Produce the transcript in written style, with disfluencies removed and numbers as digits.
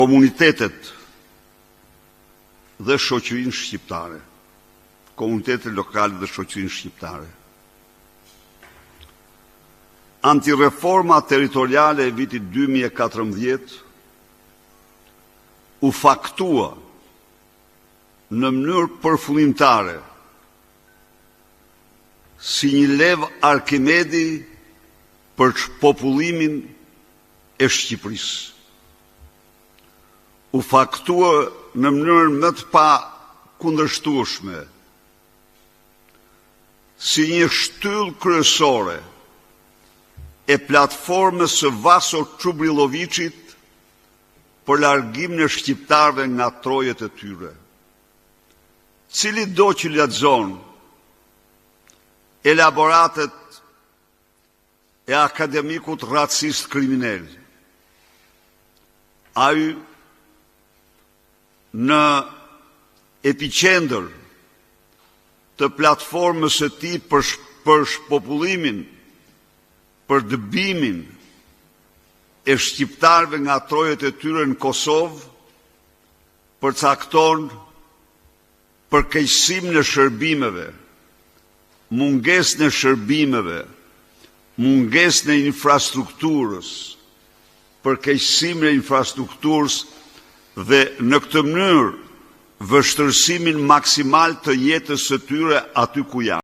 komunitetet dhe shoqërinë shqiptare, komunitetet lokale dhe shoqërinë shqiptare. Antireforma territoriale e vitit 2014 u faktua në mënyrë përfundimtare si një lev Arkimedi për popullimin e Shqipërisë. U faktua në mënyrën më të pa kundërshtueshme si një shtyllë kryesore e platformës së Vaso Çubrilovicit për largimin e shqiptarëve nga trojet e tyre. Cili do që lexon elaboratet e akademikut racist kriminal, ai në epicentër të platformës së tij për shpopullimin, për dëbimin e shqiptarëve nga trojet e tyre në Kosovë, përcakton përkeqësimin e shërbimeve, mungesën e shërbimeve, mungesën e infrastrukturës, përkeqësimin e infrastrukturës dhe në këtë mënyrë vështërsimin maksimal të jetës së tyre aty ku janë.